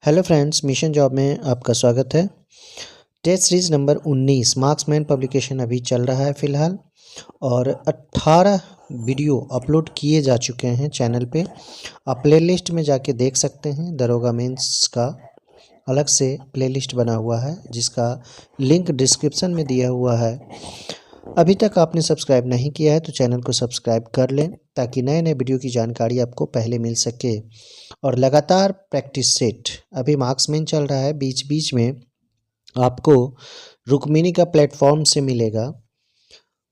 Hello friends, mission job में आपका स्वागत है। Test series number 19 Marksman publication अभी चल रहा है फ़िलहाल और 18 वीडियो अपलोड किए जा चुके हैं चैनल पे। आप प्लेलिस्ट में जाके देख सकते हैं। दरोगा मेंस का अलग से प्लेलिस्ट बना हुआ है जिसका लिंक डिस्क्रिप्शन में दिया हुआ है। अभी तक आपने सब्सक्राइब नहीं किया है तो चैनल को सब्सक्राइब कर लें ताकि नए नए वीडियो की जानकारी आपको पहले मिल सके। और लगातार प्रैक्टिस सेट अभी मार्क्समैन चल रहा है, बीच बीच में आपको रुक्मिणी का प्लेटफॉर्म से मिलेगा,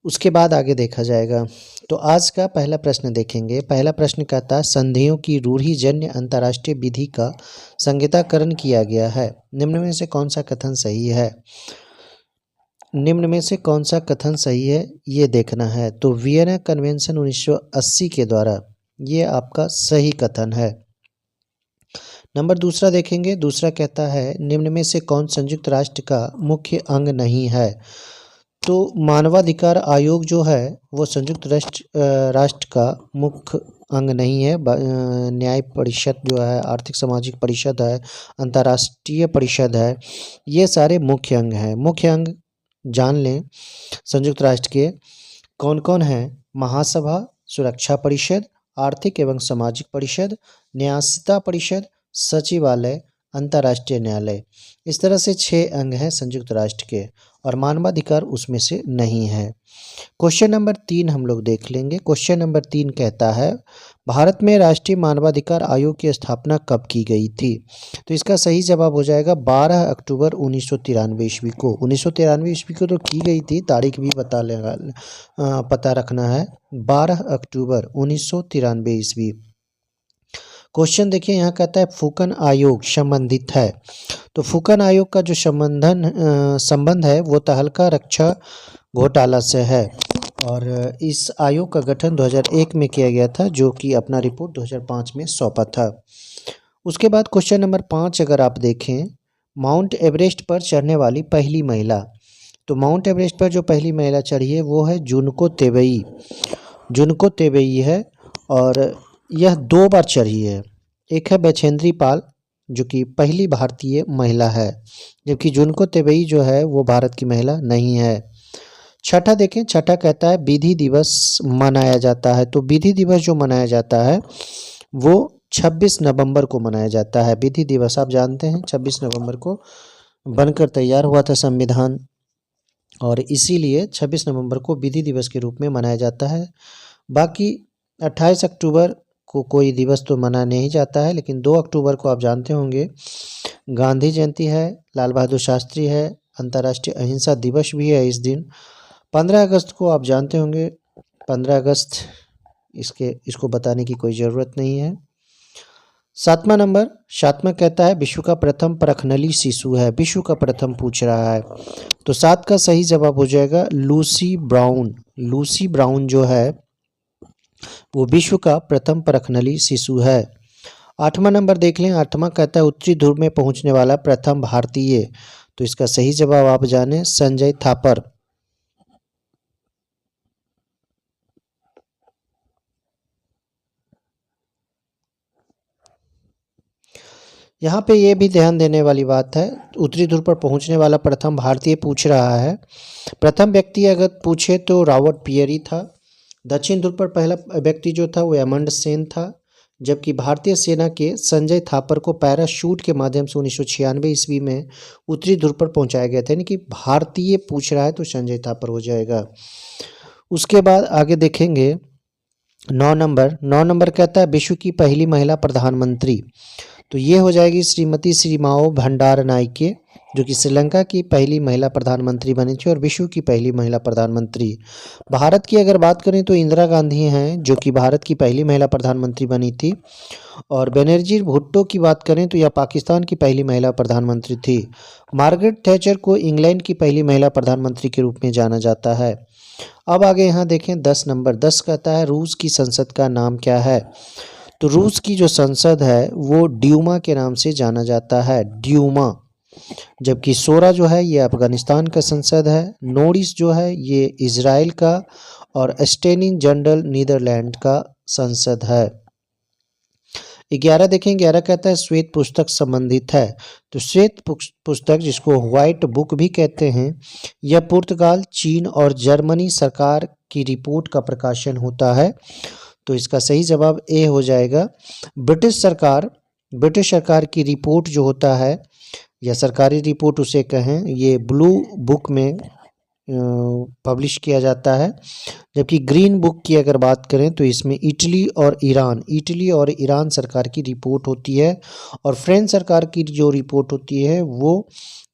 उसके बाद आगे देखा जाएगा। तो आज का पहला प्रश्न देखेंगे। पहला प्रश्न कहता है संधियों की रूढ़िजन्य अंतर्राष्ट्रीय विधि का संहिताकरण किया गया है। निम्न में से कौन सा कथन सही है? निम्न में से कौन सा कथन सही है ये देखना है। तो वियना कन्वेंशन 1980 के द्वारा ये आपका सही कथन है। नंबर दूसरा देखेंगे। दूसरा कहता है निम्न में से कौन संयुक्त राष्ट्र का मुख्य अंग नहीं है? तो मानवाधिकार आयोग जो है वो संयुक्त राष्ट्र का मुख्य अंग नहीं है। न्याय परिषद जो है, आर्थिक सामाजिक परिषद है, अंतर्राष्ट्रीय परिषद है, ये सारे मुख्य अंग हैं। मुख्य अंग जान लें संयुक्त राष्ट्र के कौन कौन हैं। महासभा, सुरक्षा परिषद, आर्थिक एवं सामाजिक परिषद, न्यायिकता परिषद, सचिवालय, अंतर्राष्ट्रीय न्यायालय। इस तरह से 6 अंग हैं संयुक्त राष्ट्र के और मानवाधिकार उसमें से नहीं है। क्वेश्चन नंबर 3 हम लोग देख लेंगे। क्वेश्चन नंबर 3 कहता है भारत में राष्ट्रीय मानवाधिकार आयोग की स्थापना कब की गई थी? तो इसका सही जवाब हो जाएगा 12 अक्टूबर 1993 ईस्वी को। 1993 ईस्वी को तो की गई थी, तारीख भी पता रखना है। 12 अक्टूबर 1993 ईस्वी। क्वेश्चन देखिए, यहाँ कहता है फुकन आयोग संबंधित है। तो फुकन आयोग का जो संबंध है वो तहलका रक्षा घोटाला से है और इस आयोग का गठन 2001 में किया गया था, जो कि अपना रिपोर्ट 2005 में सौंपा था। उसके बाद क्वेश्चन नंबर 5 अगर आप देखें, माउंट एवरेस्ट पर चढ़ने वाली पहली महिला। तो माउंट एवरेस्ट पर जो पहली महिला चढ़ी है वो है जुनको तेबई। जुनको तेबई है और यह 2 बार चढ़ी है। एक है बैछेंद्री पाल जो कि पहली भारतीय महिला है, जबकि जुनको तेबई जो है वो भारत की महिला नहीं है। छठा देखें, छठा कहता है विधि दिवस मनाया जाता है। तो विधि दिवस जो मनाया जाता है वो 26 नवंबर को मनाया जाता है। विधि दिवस आप जानते हैं 26 नवंबर को बनकर तैयार हुआ था संविधान और इसीलिए 26 नवंबर को विधि दिवस के रूप में मनाया जाता है। बाकी 28 अक्टूबर को कोई दिवस तो मना नहीं जाता है, लेकिन 2 अक्टूबर को आप जानते होंगे गांधी जयंती है, लाल बहादुर शास्त्री है, अंतर्राष्ट्रीय अहिंसा दिवस भी है इस दिन। 15 अगस्त को आप जानते होंगे, 15 अगस्त इसको बताने की कोई ज़रूरत नहीं है। सातवां कहता है विश्व का प्रथम परखनली शिशु है। विश्व का प्रथम पूछ रहा है, तो 7 का सही जवाब हो जाएगा लूसी ब्राउन। लूसी ब्राउन जो है वो विश्व का प्रथम परखनली शिशु है। 8वां नंबर देख लें। 8वां कहता है उत्तरी ध्रुव में पहुंचने वाला प्रथम भारतीय। तो इसका सही जवाब आप जाने संजय थापर। यहाँ पे ये भी ध्यान देने वाली बात है, उत्तरी ध्रुव पर पहुंचने वाला प्रथम भारतीय पूछ रहा है। प्रथम व्यक्ति अगर पूछे तो रॉबर्ट पियरी था। दक्षिण ध्रुव पर पहला व्यक्ति जो था वो अमंड सेन था, जबकि भारतीय सेना के संजय थापर को पैराशूट के माध्यम से 1996 ईस्वी में उत्तरी ध्रुव पर पहुंचाया गया था। यानी कि भारतीय पूछ रहा है तो संजय थापर हो जाएगा। उसके बाद आगे देखेंगे 9 नंबर कहता है विश्व की पहली महिला प्रधानमंत्री। तो ये हो जाएगी श्रीमती श्रीमाओ भंडारनायके, जो कि श्रीलंका की पहली महिला प्रधानमंत्री बनी थी और विश्व की पहली महिला प्रधानमंत्री। भारत की अगर बात करें तो इंदिरा गांधी हैं, जो कि भारत की पहली महिला प्रधानमंत्री बनी थी। और बेनजीर भुट्टो की बात करें तो यह पाकिस्तान की पहली महिला प्रधानमंत्री थी। मार्गरेट थैचर को इंग्लैंड की पहली महिला प्रधानमंत्री के रूप में जाना जाता है। अब आगे यहाँ देखें 10 कहता है रूस की संसद का नाम क्या है? तो रूस की जो संसद है वो ड्यूमा के नाम से जाना जाता है, ड्यूमा। जबकि सोरा जो है ये अफगानिस्तान का संसद है, नोरिस जो है ये इजराइल का और स्टेनिंग जनरल नीदरलैंड का संसद है। 11 देखें, 11 कहता है श्वेत पुस्तक संबंधित है। तो श्वेत पुस्तक, जिसको व्हाइट बुक भी कहते हैं, यह पुर्तगाल, चीन और जर्मनी सरकार की रिपोर्ट का प्रकाशन होता है। तो इसका सही जवाब ए हो जाएगा। ब्रिटिश सरकार की रिपोर्ट जो होता है, या सरकारी रिपोर्ट उसे कहें, ये ब्लू बुक में पब्लिश किया जाता है। जबकि ग्रीन बुक की अगर बात करें तो इसमें इटली और ईरान सरकार की रिपोर्ट होती है, और फ्रेंच सरकार की जो रिपोर्ट होती है वो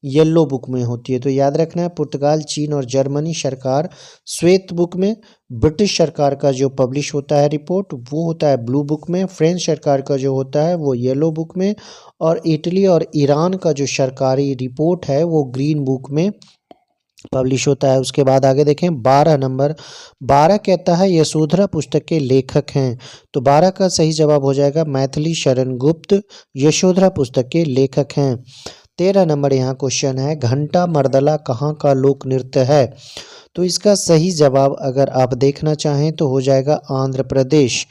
येलो बुक में होती है। तो याद रखना है, पुर्तगाल, चीन और जर्मनी सरकार श्वेत बुक में, ब्रिटिश सरकार का जो पब्लिश होता है रिपोर्ट वो होता है ब्लू बुक में, फ्रेंच सरकार का जो होता है वो येलो बुक में, और इटली और ईरान का जो सरकारी रिपोर्ट है वो ग्रीन बुक में पब्लिश होता है। उसके बाद आगे देखें 12 नंबर, 12 कहता है यशोधरा पुस्तक के लेखक हैं। तो 12 का सही जवाब हो जाएगा मैथिली शरण गुप्त यशोधरा पुस्तक के लेखक हैं। 13 नंबर यहाँ क्वेश्चन है, घंटा मर्दला कहाँ का लोक नृत्य है। तो इसका सही जवाब अगर आप देखना चाहें तो हो जाएगा आंध्र प्रदेश।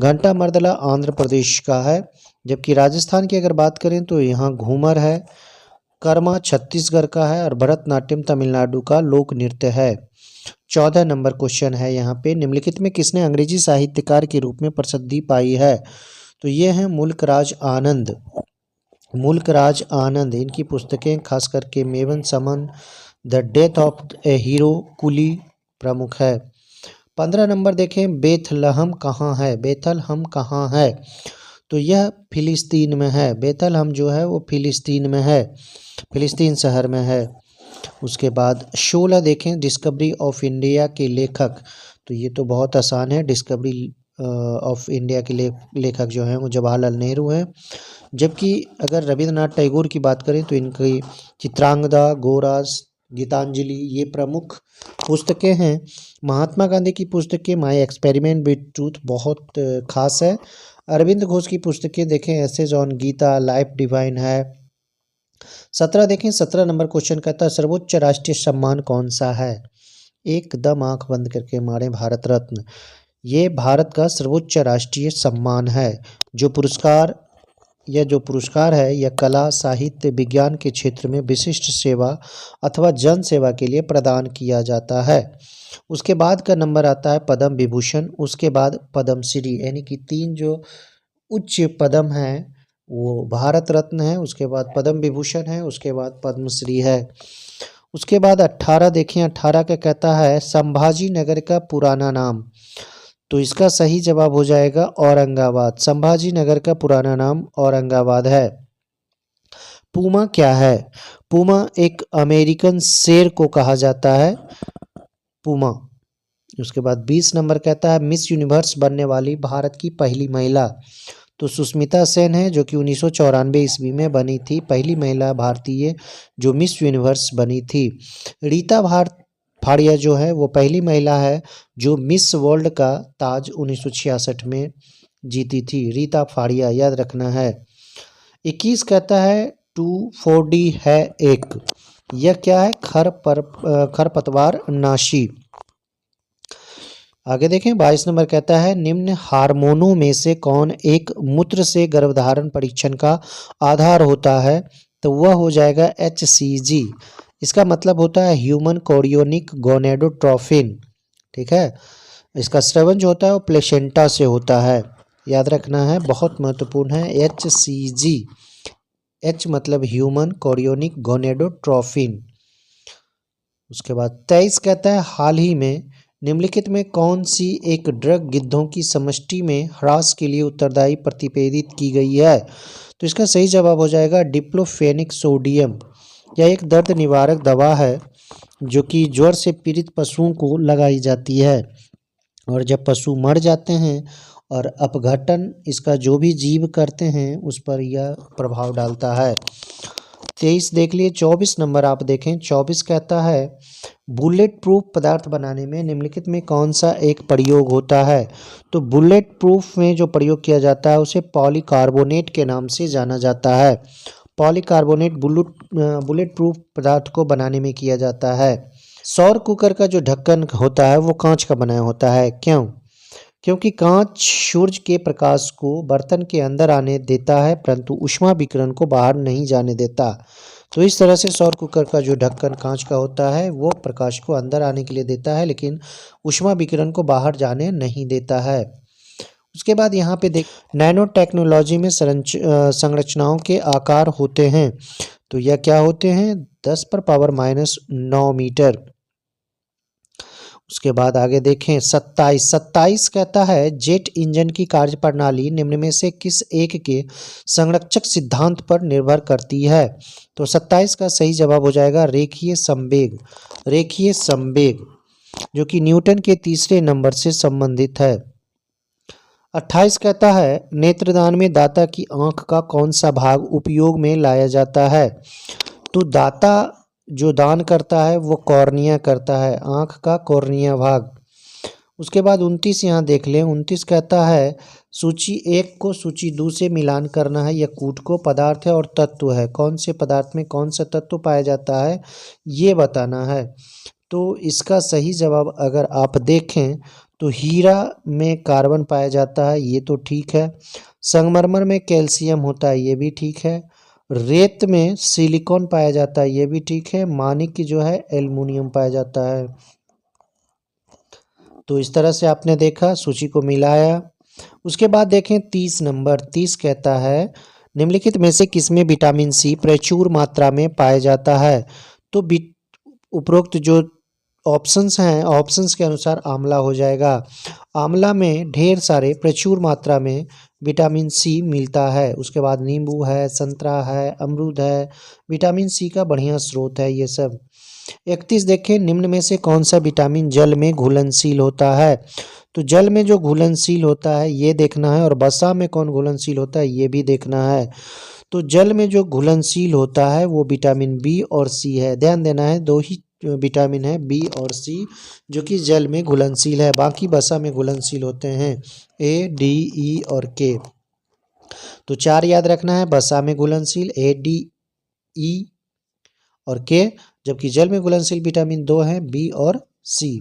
घंटा मर्दला आंध्र प्रदेश का है। जबकि राजस्थान की अगर बात करें तो यहाँ घूमर है, कर्मा छत्तीसगढ़ का है, और भरतनाट्यम तमिलनाडु का लोक नृत्य है। 14 नंबर क्वेश्चन है यहाँ पे, निम्नलिखित में किसने अंग्रेजी साहित्यकार के रूप में प्रसिद्धि पाई है। तो ये हैं मुल्कराज आनंद। इनकी पुस्तकें खास करके seven summers, the death of a hero, coolie प्रमुख है। 15 नंबर देखें, बेथलहम कहाँ है। तो यह फिलिस्तीन में है। बेथलहम जो है वो फिलिस्तीन में है, फिलिस्तीन शहर में है। उसके बाद 16 देखें, डिस्कवरी ऑफ इंडिया के लेखक। तो ये तो बहुत आसान है, डिस्कवरी ऑफ इंडिया के लेखक जो हैं वो जवाहरलाल नेहरू हैं। जबकि अगर रविंद्रनाथ टैगोर की बात करें तो इनकी चित्रांगदा, गोरास, गीतांजलि ये प्रमुख पुस्तकें हैं। महात्मा गांधी की पुस्तकें माय एक्सपेरिमेंट विद ट्रूथ बहुत खास है। अरविंद घोष की पुस्तकें देखें, essays on Gita, life divine है। 17 देखें, 17 नंबर क्वेश्चन कहता है सर्वोच्च राष्ट्रीय सम्मान कौन सा है। एकदम आंख बंद करके मारे, भारत रत्न। ये भारत का सर्वोच्च राष्ट्रीय सम्मान है। जो पुरस्कार है यह कला, साहित्य, विज्ञान के क्षेत्र में विशिष्ट सेवा अथवा जन सेवा के लिए प्रदान किया जाता है। उसके बाद का नंबर आता है पद्म विभूषण, उसके बाद पद्मश्री, यानी कि 3 जो उच्च पदम हैं वो भारत रत्न है, उसके बाद पद्म विभूषण है, उसके बाद पद्मश्री है। उसके बाद 18 देखें, 18 का कहता है संभाजी नगर का पुराना नाम। तो इसका सही जवाब हो जाएगा औरंगाबाद। संभाजी नगर का पुराना नाम औरंगाबाद है। पूमा क्या है। पूमा एक अमेरिकन शेर को कहा जाता है, पूमा। उसके बाद 20 नंबर कहता है मिस यूनिवर्स बनने वाली भारत की पहली महिला। तो सुष्मिता सेन है, जो कि 1994 ईस्वी में बनी थी, पहली महिला भारतीय जो मिस यूनिवर्स बनी थी। रीता फाड़िया जो है वो पहली महिला है जो मिस वर्ल्ड का ताज 1966 में जीती थी। रीता फाड़िया याद रखना है। 21 कहता है 2,4-D है एक, यह क्या है, खरपतवार नाशी। आगे देखें 22 नंबर कहता है निम्न हार्मोनों में से कौन एक मूत्र से गर्भधारण परीक्षण का आधार होता है। तो वह हो जाएगा HCG। इसका मतलब होता है ह्यूमन कोरियोनिक गोनेडोट्रोफिन। ठीक है, इसका स्रवन जो होता है वो प्लेसेंटा से होता है, याद रखना है, बहुत महत्वपूर्ण है। HCG, H मतलब ह्यूमन कोरियोनिक गोनेडोट्रोफिन। उसके बाद 23 कहता है हाल ही में निम्नलिखित में कौन सी एक ड्रग गिद्धों की समष्टि में ह्रास के लिए उत्तरदायी प्रतिपेदित की गई है। तो इसका सही जवाब हो जाएगा डिक्लोफेनिक सोडियम। यह एक दर्द निवारक दवा है जो कि ज्वर से पीड़ित पशुओं को लगाई जाती है, और जब पशु मर जाते हैं और अपघटन इसका जो भी जीव करते हैं उस पर यह प्रभाव डालता है। 23 देख लिए। 24 नंबर आप देखें, 24 कहता है बुलेट प्रूफ पदार्थ बनाने में निम्नलिखित में कौन सा एक प्रयोग होता है। तो बुलेट प्रूफ में जो प्रयोग किया जाता है उसे पॉलीकार्बोनेट के नाम से जाना जाता है। पॉलीकार्बोनेट बुलेट प्रूफ पदार्थ को बनाने में किया जाता है। सौर कुकर का जो ढक्कन होता है वो कांच का बनाया होता है, क्यों, क्योंकि कांच सूर्य के प्रकाश को बर्तन के अंदर आने देता है परंतु ऊष्मा विकिरण को बाहर नहीं जाने देता। तो इस तरह से सौर कुकर का जो ढक्कन कांच का होता है वो प्रकाश को अंदर आने के लिए देता है लेकिन ऊष्मा विकिरण को बाहर जाने नहीं देता है। उसके बाद यहाँ पे देख नैनो टेक्नोलॉजी में संरचनाओं के आकार होते हैं। तो यह क्या होते हैं? 10⁻⁻⁹ मीटर। उसके बाद आगे देखें 27 कहता है जेट इंजन की कार्यप्रणाली निम्न में से किस एक के संरक्षक सिद्धांत पर निर्भर करती है? तो 27 का सही जवाब हो जाएगा रेखीय संवेग। रेखीय संवेग जो कि न्यूटन के तीसरे नंबर से संबंधित है। 28 कहता है नेत्रदान में दाता की आंख का कौन सा भाग उपयोग में लाया जाता है? तो दाता जो दान करता है वो कॉर्निया करता है, आंख का कॉर्निया भाग। उसके बाद 29 यहाँ देख लें। 29 कहता है सूची 1 को सूची 2 से मिलान करना है। यह कूट को पदार्थ है और तत्व है। कौन से पदार्थ में कौन सा तत्व पाया जाता है ये बताना है। तो इसका सही जवाब अगर आप देखें तो हीरा में कार्बन पाया जाता है, ये तो ठीक है। संगमरमर में कैल्शियम होता है, ये भी ठीक है। रेत में सिलिकॉन पाया जाता है, ये भी ठीक है। मानिक जो है एल्युमिनियम पाया जाता है। तो इस तरह से आपने देखा, सूची को मिलाया। उसके बाद देखें 30 नंबर। 30 कहता है निम्नलिखित में से किसमें विटामिन सी प्रचुर मात्रा में पाया जाता है? तो उपरोक्त जो ऑप्शंस हैं, ऑप्शंस के अनुसार आंवला हो जाएगा। आंवला में ढेर सारे प्रचुर मात्रा में विटामिन सी मिलता है। उसके बाद नींबू है, संतरा है, अमरूद है, विटामिन सी का बढ़िया स्रोत है ये सब। 31 देखें निम्न में से कौन सा विटामिन जल में घुलनशील होता है? तो जल में जो घुलनशील होता है ये देखना है, और वसा में कौन घुलनशील होता है ये भी देखना है। तो जल में जो घुलनशील होता है वो विटामिन बी और सी है। ध्यान देना है, दो ही विटामिन है बी और सी जो कि जल में घुलनशील है, बाकी वसा में घुलनशील होते हैं ए, डी, ई और के। तो 4 याद रखना है, वसा में घुलनशील ए, डी, ई और के, जबकि जल में घुलनशील विटामिन 2 हैं बी और सी।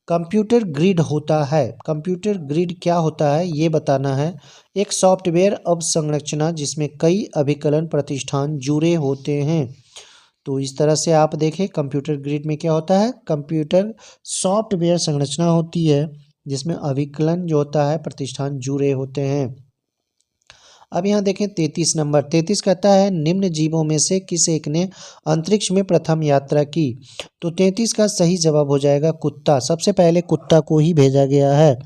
कंप्यूटर ग्रिड होता है। कंप्यूटर ग्रिड क्या होता है ये बताना है। एक सॉफ्टवेयर अवसंरचना जिसमें कई अभिकलन प्रतिष्ठान जुड़े होते हैं। तो इस तरह से आप देखें कंप्यूटर ग्रिड में क्या होता है, कंप्यूटर सॉफ्टवेयर संरचना होती है जिसमें अभिकलन जो होता है प्रतिष्ठान जुड़े होते हैं। अब यहाँ देखें 33 नंबर। 33 कहता है निम्न जीवों में से किस एक ने अंतरिक्ष में प्रथम यात्रा की? तो 33 का सही जवाब हो जाएगा कुत्ता। सबसे पहले कुत्ता को ही भेजा गया है।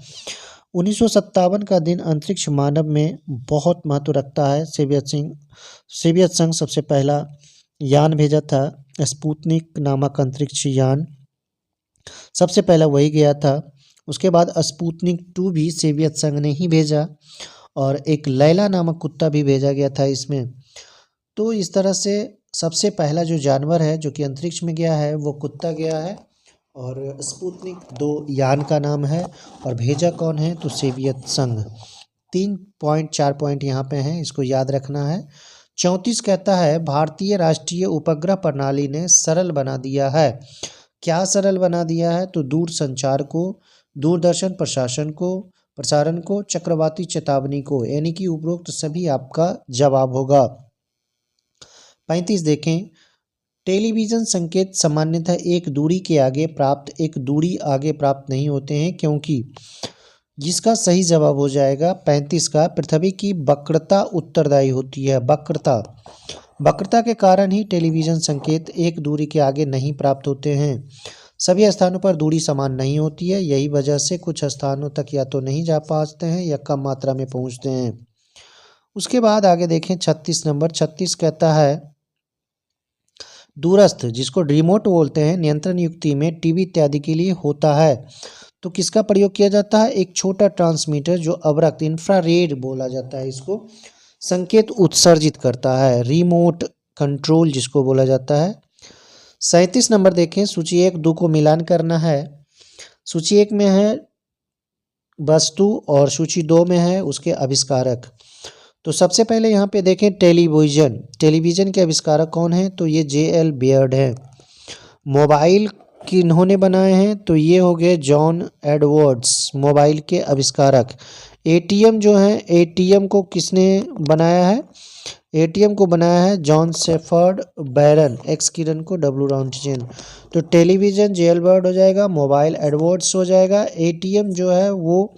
1957 का दिन अंतरिक्ष मानव में बहुत महत्व रखता है। सोवियत संघ सबसे पहला यान भेजा था, स्पुतनिक नामक अंतरिक्ष यान सबसे पहला वही गया था। उसके बाद स्पुतनिक 2 भी सोवियत संघ ने ही भेजा, और एक लैला नामक कुत्ता भी भेजा गया था इसमें। तो इस तरह से सबसे पहला जो जानवर है जो कि अंतरिक्ष में गया है वो कुत्ता गया है, और स्पुतनिक 2 यान का नाम है, और भेजा कौन है तो सोवियत संघ। 3.4 पॉइंट यहाँ पे हैं, इसको याद रखना है। 34 कहता है भारतीय राष्ट्रीय उपग्रह प्रणाली ने सरल बना दिया है। क्या सरल बना दिया है? तो दूर संचार को, दूरदर्शन प्रसारण को, चक्रवाती चेतावनी को, यानी कि उपरोक्त सभी आपका जवाब होगा। 35 देखें टेलीविजन संकेत सामान्यतः एक दूरी आगे प्राप्त नहीं होते हैं क्योंकि, जिसका सही जवाब हो जाएगा 35 का पृथ्वी की वक्रता उत्तरदायी होती है। वक्रता के कारण ही टेलीविजन संकेत एक दूरी के आगे नहीं प्राप्त होते हैं। सभी स्थानों पर दूरी समान नहीं होती है, यही वजह से कुछ स्थानों तक या तो नहीं जा पाते हैं या कम मात्रा में पहुंचते हैं। उसके बाद आगे देखें 36 नंबर। 36 कहता है दूरस्थ, जिसको रिमोट बोलते हैं, नियंत्रण युक्ति में टीवी इत्यादि के लिए होता है। तो किसका प्रयोग किया जाता है? एक छोटा ट्रांसमीटर जो अवरक्त इंफ्रारेड बोला जाता है, इसको संकेत उत्सर्जित करता है, रिमोट कंट्रोल जिसको बोला जाता है। 37 नंबर देखें सूची 1, 2 को मिलान करना है। सूची 1 में है वस्तु और सूची 2 में है उसके आविष्कारक। तो सबसे पहले यहाँ पे देखें टेलीविज़न के आविष्कारक कौन है? तो ये J.L. बेयर्ड है। मोबाइल किन्होंने बनाए हैं? तो ये हो गए जॉन एडवर्ड्स, मोबाइल के आविष्कारक। एटीएम जो है, एटीएम को किसने बनाया है? एटीएम को बनाया है जॉन शेफर्ड बैरन, एक्स किरण को डब्ल्यू रॉन्टिजेन। तो टेलीविज़न जेलबर्ड हो जाएगा, मोबाइल एडवर्ड्स हो जाएगा, एटीएम जो है वो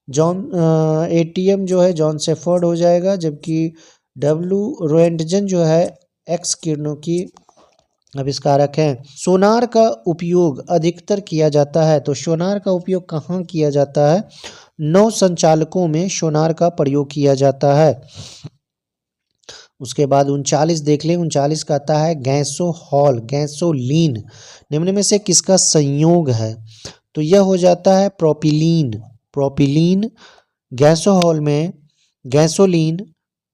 एटीएम जो है जॉन शेफर्ड हो जाएगा, जबकि डब्ल्यू रोएंटजन जो है एक्स किरणों की आविष्कारक हैं। सोनार का उपयोग अधिकतर किया जाता है, तो सोनार का उपयोग कहाँ किया जाता है? नौ संचालकों में सोनार का प्रयोग किया जाता है। उसके बाद 39 देख लें, 39 का आता है गैसोहॉल, गैसोलीन निम्न में से किसका संयोग है? तो यह हो जाता है प्रोपिलीन, प्रोपिलीन गैसोहॉल में गैसोलीन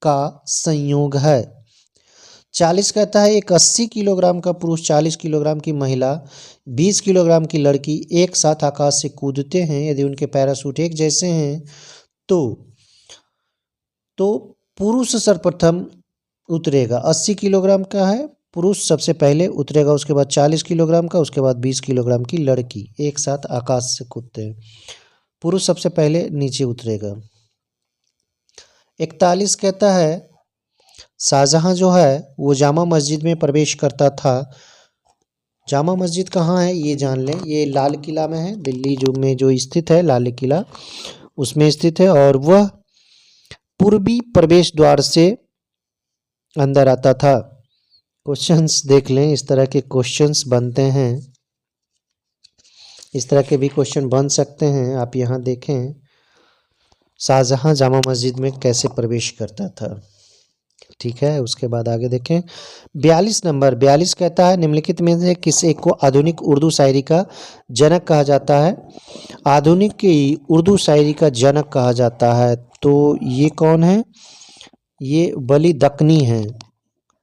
का संयोग है। 40 कहता है एक 80 किलोग्राम का पुरुष, 40 किलोग्राम की महिला, 20 किलोग्राम की लड़की एक साथ आकाश से कूदते हैं, यदि उनके पैराशूट एक जैसे हैं तो पुरुष सर्वप्रथम उतरेगा। 80 किलोग्राम का है, पुरुष सबसे पहले उतरेगा, उसके बाद 40 किलोग्राम का, उसके बाद 20 किलोग्राम की लड़की एक साथ आकाश से कूदते हैं, पुरुष सबसे पहले नीचे उतरेगा। 41 कहता है शाहजहां जो है वो जामा मस्जिद में प्रवेश करता था। जामा मस्जिद कहाँ है ये जान लें, ये लाल किला में है, दिल्ली में जो स्थित है लाल किला उसमें स्थित है, और वह पूर्वी प्रवेश द्वार से अंदर आता था। क्वेश्चंस देख लें, इस तरह के क्वेश्चंस बनते हैं, इस तरह के भी क्वेश्चन बन सकते हैं। आप यहाँ देखें शाहजहां जामा मस्जिद में कैसे प्रवेश करता था, ठीक है। उसके बाद आगे देखें 42 नंबर, 42 कहता है निम्नलिखित में से किस एक को आधुनिक उर्दू शायरी का जनक कहा जाता है? आधुनिक उर्दू शायरी का जनक कहा जाता है, तो ये कौन है? ये वली दक्नी हैं,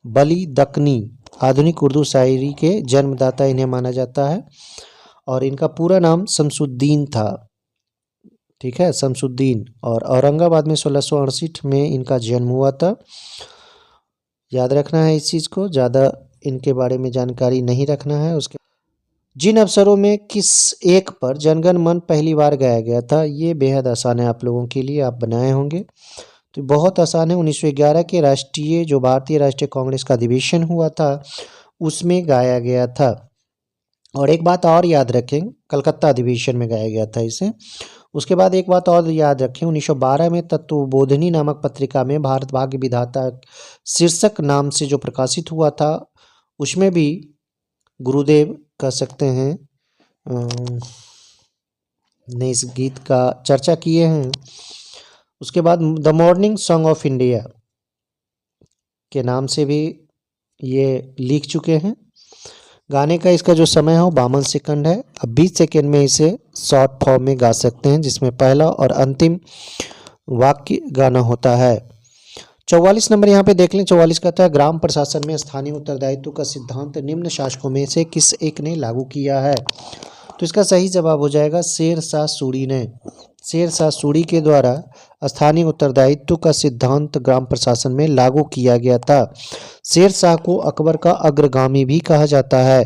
वली दक्नी आधुनिक उर्दू शायरी के जन्मदाता इन्हें माना जाता है, और इनका पूरा नाम शमसुद्दीन था, ठीक है, शमसुद्दीन। और औरंगाबाद में 1668 में इनका जन्म हुआ था। याद रखना है इस चीज़ को, ज़्यादा इनके बारे में जानकारी नहीं रखना है। उसके जिन अवसरों में किस एक पर जनगण मन पहली बार गाया गया था? ये बेहद आसान है आप लोगों के लिए, आप बनाए होंगे तो बहुत आसान है। 1911 के राष्ट्रीय जो भारतीय राष्ट्रीय कांग्रेस का अधिवेशन हुआ था उसमें गाया गया था। और एक बात और याद रखें, कलकत्ता अधिवेशन में गाया गया था इसे। उसके बाद एक बात और याद रखें, 1912 में तत्वबोधिनी नामक पत्रिका में भारत भाग्य विधाता शीर्षक नाम से जो प्रकाशित हुआ था उसमें भी गुरुदेव कह सकते हैं ने इस गीत का चर्चा किए हैं। उसके बाद the morning song of India के नाम से भी ये लिख चुके हैं। गाने का इसका जो समय है वो 52 सेकंड है। अब 20 सेकंड में इसे शॉर्ट फॉर्म में गा सकते हैं, जिसमें पहला और अंतिम वाक्य गाना होता है। 44 नंबर यहाँ पे देख लें, 44 कहता है ग्राम प्रशासन में स्थानीय उत्तरदायित्व का सिद्धांत निम्न शासकों में से किस एक ने लागू किया है? तो इसका सही जवाब हो जाएगा शेर शाह सूरी ने। शेर शाह सूरी के द्वारा स्थानीय उत्तरदायित्व का सिद्धांत ग्राम प्रशासन में लागू किया गया था। शेर शाह को अकबर का अग्रगामी भी कहा जाता है।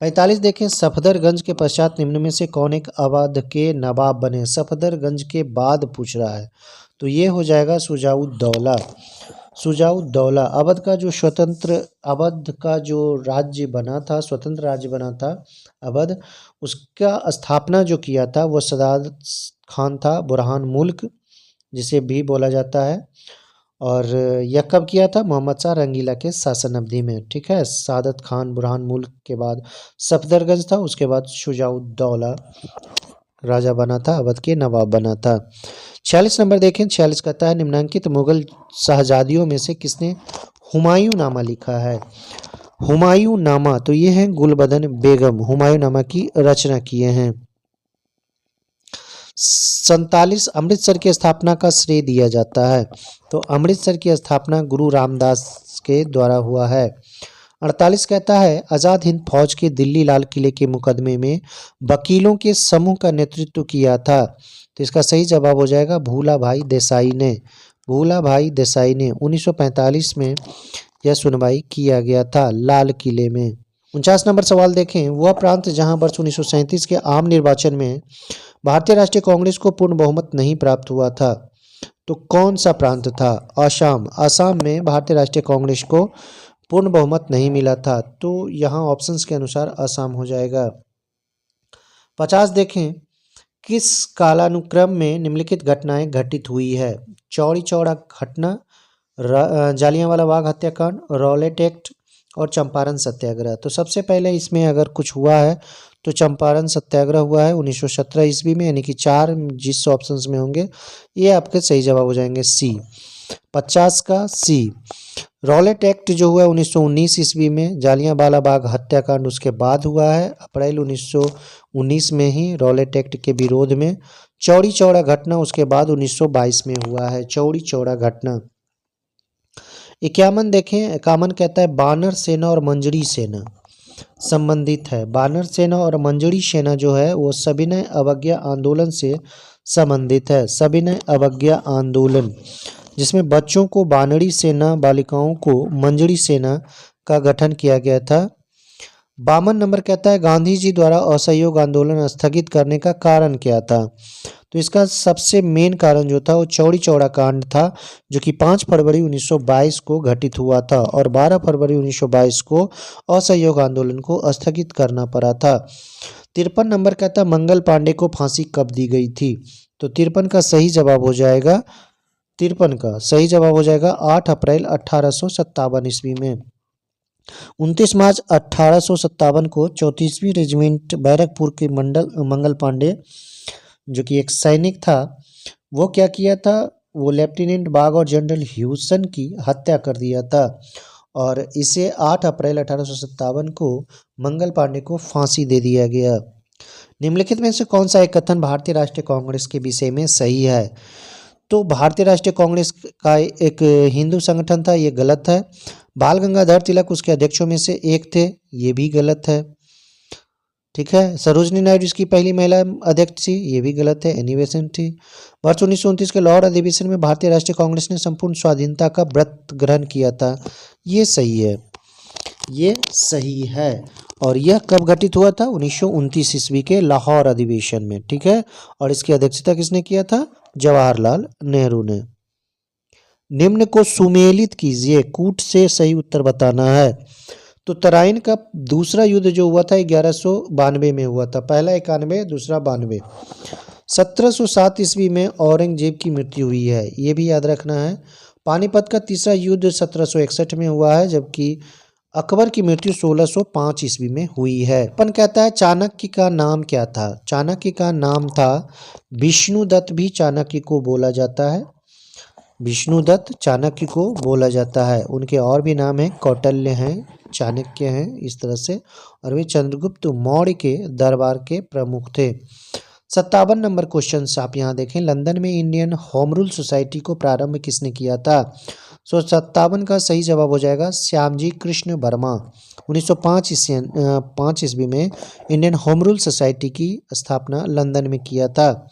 45 देखें, सफदरगंज के पश्चात निम्न में से कौन एक अवध के नवाब बने? सफदरगंज के बाद पूछ रहा है, तो ये हो जाएगा शुजाउद्दौला। शुजाउद्दौला अवध का जो राज्य बना था, स्वतंत्र राज्य बना था अवध, उसका स्थापना जो किया था वो सदात खान था, बुरहान मुल्क जिसे भी बोला जाता है। और यह कब किया था? मोहम्मद शाह रंगीला के शासन अवधि में, ठीक है। सादत खान बुरहान मुल्क के बाद सफदरगंज था, उसके बाद शुजाउद्दौला राजा बना था, अवध के नवाब बना था। 46 नंबर देखें, 46 कहता है निम्नांकित मुगल शहजादियों में से किसने हुमायूं नामा लिखा है? हुमायूं नामा, तो ये है गुलबदन बेगम, हुमायूं नामा की रचना किए हैं। 47 अमृतसर की स्थापना का श्रेय दिया जाता है, तो अमृतसर की स्थापना गुरु रामदास के द्वारा हुआ है। 48 कहता है आज़ाद हिंद फौज के दिल्ली लाल किले के मुकदमे में वकीलों के समूह का नेतृत्व किया था, तो इसका सही जवाब हो जाएगा भूला भाई देसाई ने। भूला भाई देसाई ने 1945 में यह सुनवाई किया गया था लाल किले में। 49 नंबर सवाल देखें, वह प्रांत जहां वर्ष 1937 के आम निर्वाचन में भारतीय राष्ट्रीय कांग्रेस को पूर्ण बहुमत नहीं प्राप्त हुआ था, तो कौन सा प्रांत था? असम। असम में भारतीय राष्ट्रीय कांग्रेस को पूर्ण बहुमत नहीं मिला था, तो यहाँ ऑप्शंस के अनुसार असम हो जाएगा। 50 देखें, किस कालानुक्रम में निम्नलिखित घटनाएं घटित हुई है? चौरी चौरा घटना, जालियांवाला बाग हत्याकांड, रॉलेट एक्ट और चंपारण सत्याग्रह। तो सबसे पहले इसमें अगर कुछ हुआ है तो चंपारण सत्याग्रह हुआ है 1917 ईस्वी में, यानी कि 4 जिस ऑप्शंस में होंगे ये आपके सही जवाब हो जाएंगे सी। 50 का सी। रॉलेट एक्ट जो हुआ है 1919 ईस्वी में, जालियांवाला बाग हत्याकांड उसके बाद हुआ है अप्रैल 1919 में ही रॉलेट एक्ट के विरोध में। चौरी चौरा घटना उसके बाद 1922 में हुआ है, चौरी चौरा घटना। 51 देखें, 51 कहता है बानर सेना और मंजरी सेना संबंधित है। बानर सेना और मंजरी सेना जो है वो सविनय अवज्ञा आंदोलन से संबंधित है। सविनय अवज्ञा आंदोलन जिसमें बच्चों को बानरी सेना, बालिकाओं को मंजरी सेना का गठन किया गया था। 52 नंबर कहता है गांधी जी द्वारा असहयोग आंदोलन स्थगित करने का कारण क्या था? तो इसका सबसे मेन कारण जो था वो चौरी चौरा कांड था, जो कि 5 फरवरी 1922 को घटित हुआ था और 12 फरवरी 1922 को असहयोग आंदोलन को स्थगित करना पड़ा था। 53 नंबर कहता है मंगल पांडे को फांसी कब दी गई थी? तो 53 का सही जवाब हो जाएगा 8 अप्रैल 1857 ईस्वी में। 29 मार्च 1857 को 34वीं रेजिमेंट बैरकपुर के मंगल पांडे जो कि एक सैनिक था, वो क्या किया था, वो लेफ्टिनेंट बाग और जनरल ह्यूसन की हत्या कर दिया था और इसे 8 अप्रैल 1857 को मंगल पांडे को फांसी दे दिया गया। निम्नलिखित में से कौन सा एक कथन भारतीय राष्ट्रीय कांग्रेस के विषय में सही है? तो भारतीय राष्ट्रीय कांग्रेस का एक हिंदू संगठन था, ये गलत है। बाल गंगाधर तिलक उसके अध्यक्षों में से एक थे, ये भी गलत है। ठीक है। सरोजनी नायडू इसकी पहली महिला अध्यक्ष थी, ये भी गलत है। एनी बेसेंट थी। वर्ष 1929 के लाहौर अधिवेशन में भारतीय राष्ट्रीय कांग्रेस ने संपूर्ण स्वाधीनता का व्रत ग्रहण किया था, ये सही है, ये सही है। और यह कब घटित हुआ था? 1929 ईस्वी के लाहौर अधिवेशन में। ठीक है। और इसकी अध्यक्षता किसने किया था? जवाहरलाल नेहरू ने। निम्न को सुमेलित कीजिए, कूट से सही उत्तर बताना है। तो तराइन का दूसरा युद्ध जो हुआ था 1192 में हुआ था, पहला 91, दूसरा 92। 1707 ईस्वी में औरंगजेब की मृत्यु हुई है, ये भी याद रखना है। पानीपत का तीसरा युद्ध 1761 में हुआ है, जबकि अकबर की मृत्यु 1605 ईस्वी में हुई है। अपन कहता है चाणक्य का नाम क्या था? चाणक्य का नाम था विष्णुदत्त, भी चाणक्य को बोला जाता है, विष्णुदत्त चाणक्य को बोला जाता है। उनके और भी नाम हैं, कौटिल्य हैं, चाणक्य हैं, इस तरह से। और वे चंद्रगुप्त मौर्य के दरबार के प्रमुख थे। 57 नंबर क्वेश्चन आप यहाँ देखें, लंदन में इंडियन होम रूल सोसाइटी को प्रारंभ किसने किया था? 57 का सही जवाब हो जाएगा श्यामजी कृष्ण वर्मा। 1905 ईस्वी में इंडियन होम रूल सोसाइटी की स्थापना लंदन में किया था।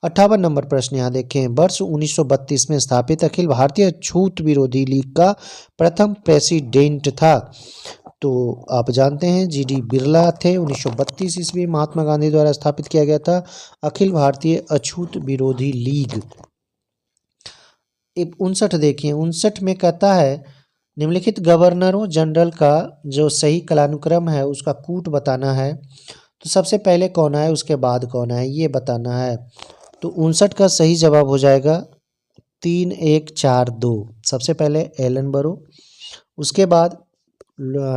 58 नंबर प्रश्न यहाँ देखें, वर्ष 1932 में स्थापित अखिल भारतीय छूत विरोधी लीग का प्रथम प्रेसिडेंट था? तो आप जानते हैं जीडी बिरला थे। 1932 ईस्वी महात्मा गांधी द्वारा स्थापित किया गया था अखिल भारतीय अछूत विरोधी लीग। 59 देखिए, 59 में कहता है निम्नलिखित गवर्नरों जनरल का जो सही कालानुक्रम है उसका कूट बताना है। तो सबसे पहले कौन आए, उसके बाद कौन आए, ये बताना है। तो 59 का सही जवाब हो जाएगा 3, 1, 4, 2। सबसे पहले एलन बरो, उसके बाद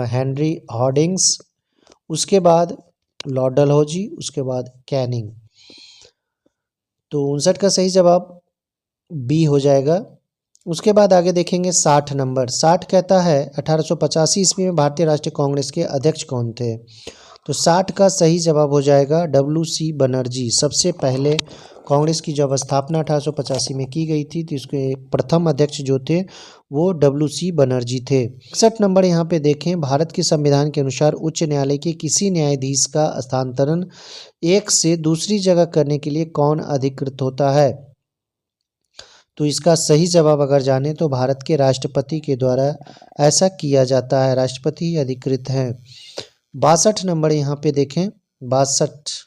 हेनरी हॉर्डिंग्स, उसके बाद लॉर्ड डलहौजी, उसके बाद कैनिंग। तो 59 का सही जवाब बी हो जाएगा। उसके बाद आगे देखेंगे 60 नंबर। 60 कहता है 1885 ईस्वी में भारतीय राष्ट्रीय कांग्रेस के अध्यक्ष कौन थे? तो 60 का सही जवाब हो जाएगा WC बनर्जी। सबसे पहले कांग्रेस की जब स्थापना 1885 में की गई थी तो इसके प्रथम अध्यक्ष जो थे वो WC बनर्जी थे। 61 नंबर यहाँ पे देखें, भारत के संविधान के अनुसार उच्च न्यायालय के किसी न्यायाधीश का स्थानांतरण एक से दूसरी जगह करने के लिए कौन अधिकृत होता है? तो इसका सही जवाब अगर जाने तो भारत के राष्ट्रपति के द्वारा ऐसा किया जाता है, राष्ट्रपति ही अधिकृत हैं। 62 नंबर यहाँ पे देखें, 62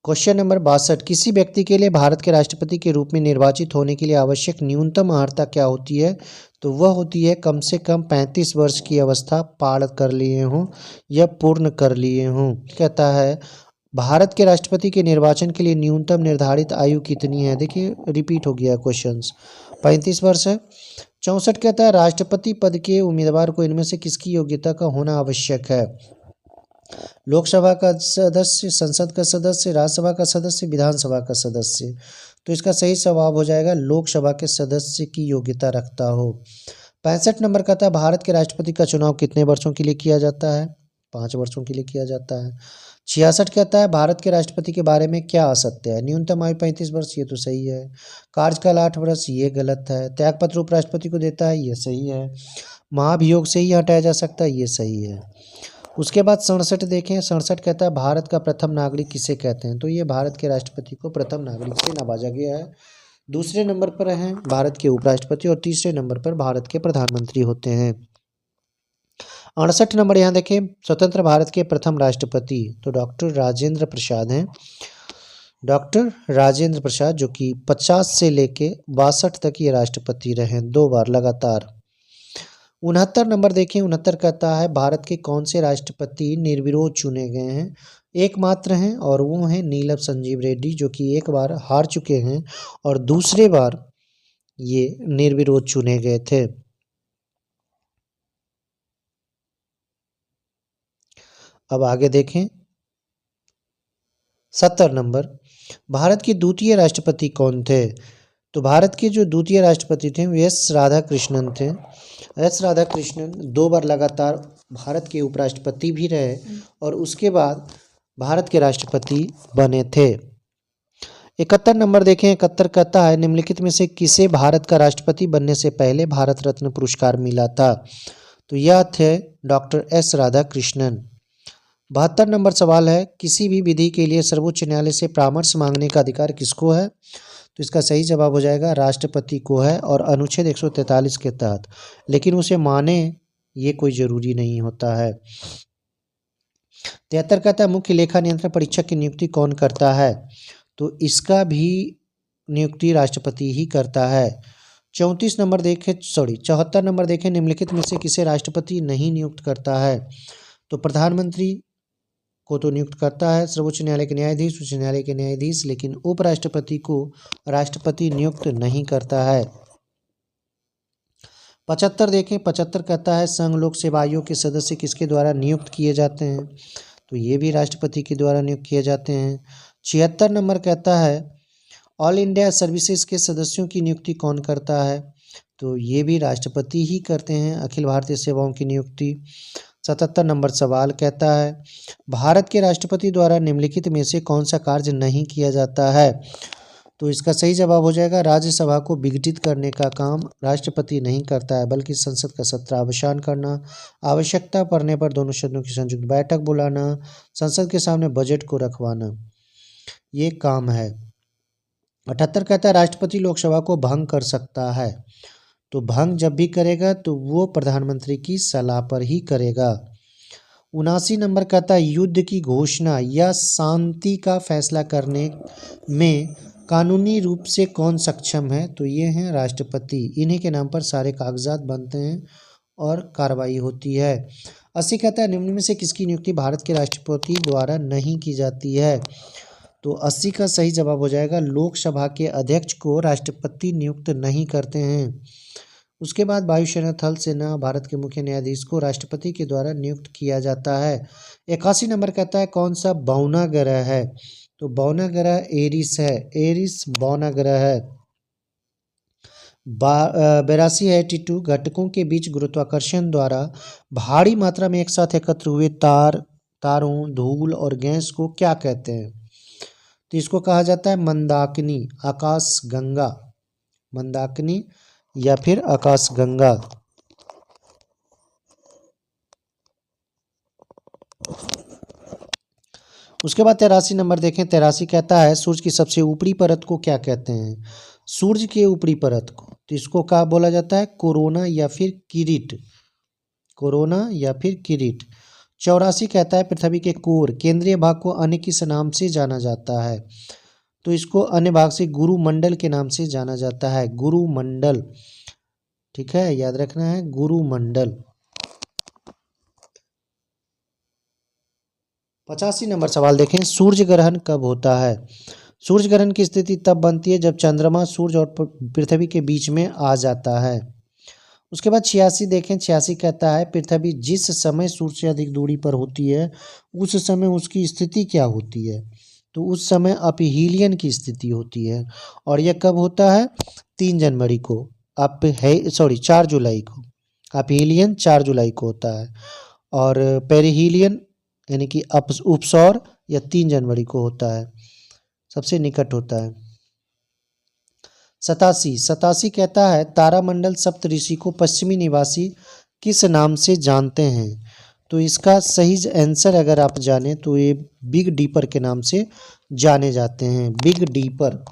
क्वेश्चन नंबर 62, किसी व्यक्ति के लिए भारत के राष्ट्रपति के रूप में निर्वाचित होने के लिए आवश्यक न्यूनतम अर्हता क्या होती है? तो वह होती है कम से कम 35 वर्ष की अवस्था पार कर लिए हों या पूर्ण कर लिए हों। कहता है भारत के राष्ट्रपति के निर्वाचन के लिए न्यूनतम निर्धारित आयु कितनी है? देखिए रिपीट हो गया क्वेश्चंस, 35 वर्ष है। 64 कहता है राष्ट्रपति पद के उम्मीदवार को इनमें से किसकी योग्यता का होना आवश्यक है? लोकसभा का सदस्य, संसद का सदस्य, राज्यसभा का सदस्य, विधानसभा का सदस्य। तो इसका सही जवाब हो जाएगा लोकसभा के सदस्य की योग्यता रखता हो। 65 नंबर कहता है भारत के राष्ट्रपति का चुनाव कितने वर्षों के लिए किया जाता है? 5 वर्षों के लिए किया जाता है। 66 कहता है भारत के राष्ट्रपति के बारे में क्या असत्य है? न्यूनतम आयु 35 वर्ष, ये तो सही है। कार्यकाल 8 वर्ष, ये गलत है। त्यागपत्र उपराष्ट्रपति को देता है, ये सही है। महाभियोग से ही हटाया जा सकता है, ये सही है। उसके बाद 67 देखें, 67 कहता है भारत का प्रथम नागरिक किसे कहते हैं? तो ये भारत के राष्ट्रपति को प्रथम नागरिक से नवाजा गया है। दूसरे नंबर पर हैं भारत के उपराष्ट्रपति और तीसरे नंबर पर भारत के प्रधानमंत्री होते हैं। 68 नंबर यहाँ देखें, स्वतंत्र भारत के प्रथम राष्ट्रपति तो डॉक्टर राजेंद्र प्रसाद हैं। डॉक्टर राजेंद्र प्रसाद जो कि 50 से लेके 62 तक ये राष्ट्रपति रहे, 2 बार लगातार। 69 नंबर देखें, 69 कहता है भारत के कौन से राष्ट्रपति निर्विरोध चुने गए हैं? एकमात्र हैं और वो हैं नीलम संजीव रेड्डी, जो कि एक बार हार चुके हैं और दूसरे बार ये निर्विरोध चुने गए थे। अब आगे देखें 70 नंबर, भारत के द्वितीय राष्ट्रपति कौन थे? तो भारत के जो द्वितीय राष्ट्रपति थे वो एस राधाकृष्णन थे। एस राधाकृष्णन 2 बार लगातार भारत के उपराष्ट्रपति भी रहे और उसके बाद भारत के राष्ट्रपति बने थे। 71 नंबर देखें, 71 कहता है निम्नलिखित में से किसे भारत का राष्ट्रपति बनने से पहले भारत रत्न पुरस्कार मिला था? तो यह थे डॉक्टर एस राधाकृष्णन। 72 नंबर सवाल है, किसी भी विधि के लिए सर्वोच्च न्यायालय से परामर्श मांगने का अधिकार किसको है? तो इसका सही जवाब हो जाएगा राष्ट्रपति को है और अनुच्छेद 143 के तहत, लेकिन उसे माने ये कोई जरूरी नहीं होता है। 73 कहता है मुख्य लेखा नियंत्रण परीक्षक की नियुक्ति कौन करता है? तो इसका भी नियुक्ति राष्ट्रपति ही करता है। 34 नंबर देखें, 74 नंबर देखें, निम्नलिखित में से किसे राष्ट्रपति नहीं नियुक्त करता है? तो प्रधानमंत्री को तो नियुक्त करता है सर्वोच्च न्यायालय के न्यायाधीश, उच्च न्यायालय के न्यायाधीश, लेकिन उपराष्ट्रपति को राष्ट्रपति नियुक्त नहीं करता है। 75 देखें, 75 कहता है संघ लोक सेवा आयोग के सदस्य किसके द्वारा नियुक्त किए जाते हैं? तो ये भी राष्ट्रपति के द्वारा नियुक्त किए जाते हैं। 76 नंबर कहता है ऑल इंडिया सर्विसेज के सदस्यों की नियुक्ति कौन करता है? तो ये भी राष्ट्रपति ही करते हैं, अखिल भारतीय सेवाओं की नियुक्ति। 77 नंबर सवाल कहता है भारत के राष्ट्रपति द्वारा निम्नलिखित में से कौन सा कार्य नहीं किया जाता है? तो इसका सही जवाब हो जाएगा राज्यसभा को विघटित करने का काम राष्ट्रपति नहीं करता है, बल्कि संसद का सत्रावसान करना, आवश्यकता पड़ने पर दोनों सदनों की संयुक्त बैठक बुलाना, संसद के सामने बजट को रखवाना, ये काम है। 78 कहता है राष्ट्रपति लोकसभा को भंग कर सकता है। तो भंग जब भी करेगा तो वो प्रधानमंत्री की सलाह पर ही करेगा। 79 नंबर कहता है युद्ध की घोषणा या शांति का फैसला करने में कानूनी रूप से कौन सक्षम है? तो ये हैं राष्ट्रपति, इन्हीं के नाम पर सारे कागजात बनते हैं और कार्रवाई होती है। 80 कहता है निम्न में से किसकी नियुक्ति भारत के राष्ट्रपति द्वारा नहीं की जाती है? तो 80 का सही जवाब हो जाएगा लोकसभा के अध्यक्ष को राष्ट्रपति नियुक्त नहीं करते हैं। उसके बाद वायुसेना, थल सेना, भारत के मुख्य न्यायाधीश को राष्ट्रपति के द्वारा नियुक्त किया जाता है। 81 नंबर कहता है कौन सा बौना ग्रह है? तो बौना ग्रह एरिस है, एरिस बौना ग्रह है। 82 घटकों के बीच गुरुत्वाकर्षण द्वारा भारी मात्रा में एक साथ एकत्र हुए तारों, धूल और गैस को क्या कहते हैं? तो इसको कहा जाता है मंदाकिनी, आकाश गंगा, मंदाकिनी या फिर आकाश गंगा। उसके बाद 83 नंबर देखें। 83 कहता है सूर्य की सबसे ऊपरी परत को क्या कहते हैं? सूर्य के ऊपरी परत को, तो इसको क्या बोला जाता है? कोरोना या फिर किरीट। कोरोना या फिर किरीट। 84 कहता है पृथ्वी के कोर केंद्रीय भाग को अन्य किस नाम से जाना जाता है? तो इसको अन्य भाग से गुरुमंडल के नाम से जाना जाता है। गुरुमंडल, ठीक है, याद रखना है, गुरुमंडल। 85 नंबर सवाल देखें। सूर्य ग्रहण कब होता है? सूर्य ग्रहण की स्थिति तब बनती है जब चंद्रमा सूर्य और पृथ्वी के बीच में आ जाता है। उसके बाद 86 देखें। 86 कहता है पृथ्वी जिस समय सूर्य से अधिक दूरी पर होती है उस समय उसकी स्थिति क्या होती है? तो उस समय अपहीलियन की स्थिति होती है। और यह कब होता है? 3 जनवरी को। 4 जुलाई को। अपहीलियन 4 जुलाई को होता है और पेरिहीलियन यानी कि उपसौर यह 3 जनवरी को होता है, सबसे निकट होता है। 87 कहता है तारामंडल सप्तऋषि को पश्चिमी निवासी किस नाम से जानते हैं? तो इसका सही आंसर अगर आप जानें तो ये बिग डीपर के नाम से जाने जाते हैं। Big deeper.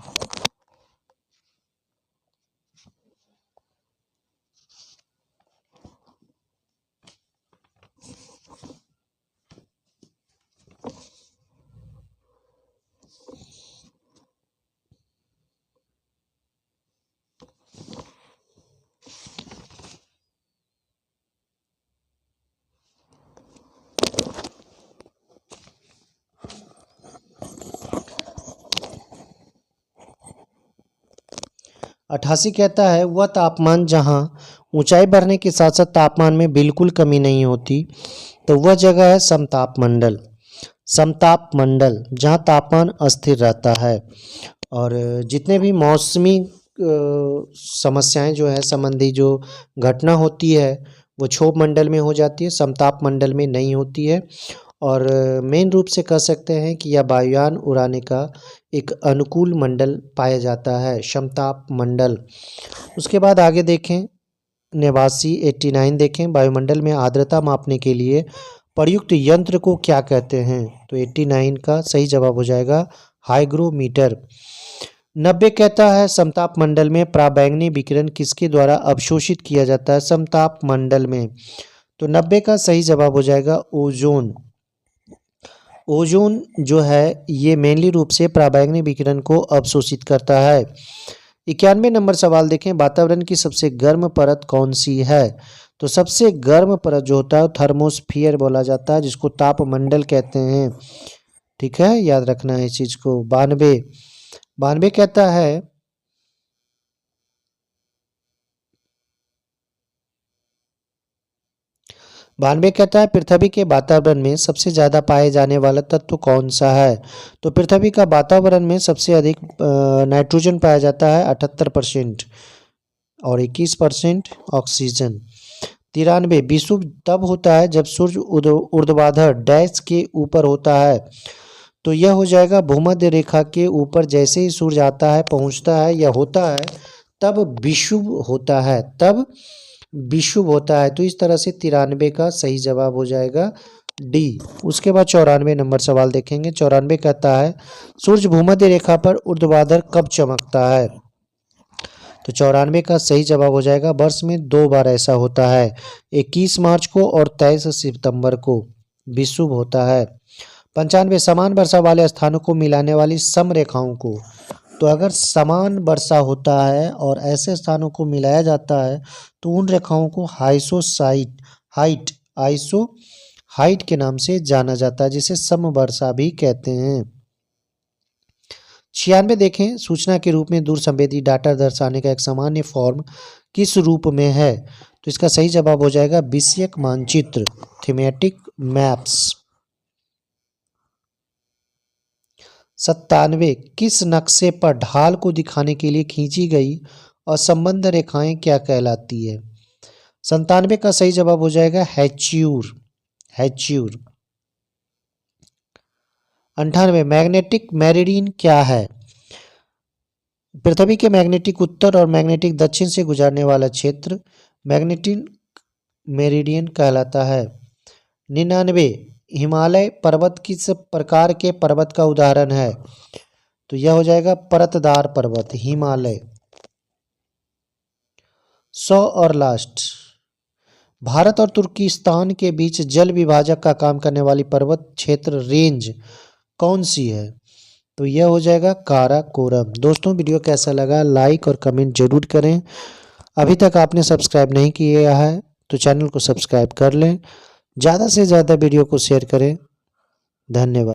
अट्ठासी कहता है वह तापमान जहाँ ऊंचाई बढ़ने के साथ साथ तापमान में बिल्कुल कमी नहीं होती, तो वह जगह है समताप मंडल। समताप मंडल जहाँ तापमान अस्थिर रहता है और जितने भी मौसमी समस्याएं जो है संबंधी जो घटना होती है वो क्षोभ मंडल में हो जाती है, समताप मंडल में नहीं होती है। और मेन रूप से कह सकते हैं कि यह वायुयान उड़ाने का एक अनुकूल मंडल पाया जाता है, समताप मंडल। उसके बाद आगे देखें 89 देखें। वायुमंडल में आर्द्रता मापने के लिए प्रयुक्त यंत्र को क्या कहते हैं? तो 89 का सही जवाब हो जाएगा हाइग्रोमीटर। 90 कहता है समताप मंडल में पराबैंगनी विकिरण किसके द्वारा अवशोषित किया जाता है? समताप मंडल में। तो 90 का सही जवाब हो जाएगा ओजोन। ओजोन जो है ये मेनली रूप से पराबैंगनी विकिरण को अवशोषित करता है। 91 नंबर सवाल देखें। वातावरण की सबसे गर्म परत कौन सी है? तो सबसे गर्म परत जो होता है थर्मोस्फियर बोला जाता है, जिसको तापमंडल कहते हैं। ठीक है, याद रखना है इस चीज को। 92 कहता है 92 कहता है पृथ्वी के वातावरण में सबसे ज़्यादा पाए जाने वाला तत्व कौन सा है? तो पृथ्वी का वातावरण में सबसे अधिक नाइट्रोजन पाया जाता है 78% और 21% ऑक्सीजन। 93 विषुव तब होता है जब सूर्य ऊर्ध्वाधर डैश के ऊपर होता है, तो यह हो जाएगा भूमध्य रेखा के ऊपर जैसे ही सूर्य आता है पहुंचता है या होता है तब विषुव होता है, तब विषुव होता है। तो इस तरह से 93 का सही जवाब हो जाएगा डी। उसके बाद 94 नंबर सवाल देखेंगे। 94 कहता है सूर्य भूमध्य रेखा पर ऊर्ध्वाधर कब चमकता है? तो 94 का सही जवाब हो जाएगा वर्ष में 2 बार ऐसा होता है, 21 मार्च को और 23 सितंबर को विषुव होता है। 95 समान वर्षा वाले स्थानों को मिलाने वाली समरेखाओं को, तो अगर समान वर्षा होता है और ऐसे स्थानों को मिलाया जाता है तो उन रेखाओं को आइसो हाइट के नाम से जाना जाता है, जिसे समवर्षा भी कहते हैं। 96 देखें। सूचना के रूप में दूर संवेदी डाटा दर्शाने का एक सामान्य फॉर्म किस रूप में है? तो इसका सही जवाब हो जाएगा विषयक मानचित्र, थीमेटिक मैप्स। 97 किस नक्शे पर ढाल को दिखाने के लिए खींची गई असंबद्ध रेखाएं क्या कहलाती है? 97 का सही जवाब हो जाएगा हैच्यूर। 98 मैग्नेटिक मेरिडियन क्या है? पृथ्वी के मैग्नेटिक उत्तर और मैग्नेटिक दक्षिण से गुजरने वाला क्षेत्र मैग्नेटिक मेरिडियन कहलाता है। 99 हिमालय पर्वत किस प्रकार के पर्वत का उदाहरण है? तो यह हो जाएगा परतदार पर्वत, हिमालय। 100 और लास्ट, भारत और तुर्किस्तान के बीच जल विभाजक का काम करने वाली पर्वत क्षेत्र रेंज कौन सी है? तो यह हो जाएगा काराकोरम। दोस्तों वीडियो कैसा लगा लाइक और कमेंट जरूर करें। अभी तक आपने सब्सक्राइब नहीं किया है तो चैनल को सब्सक्राइब कर लें। ज़्यादा से ज़्यादा वीडियो को शेयर करें। धन्यवाद।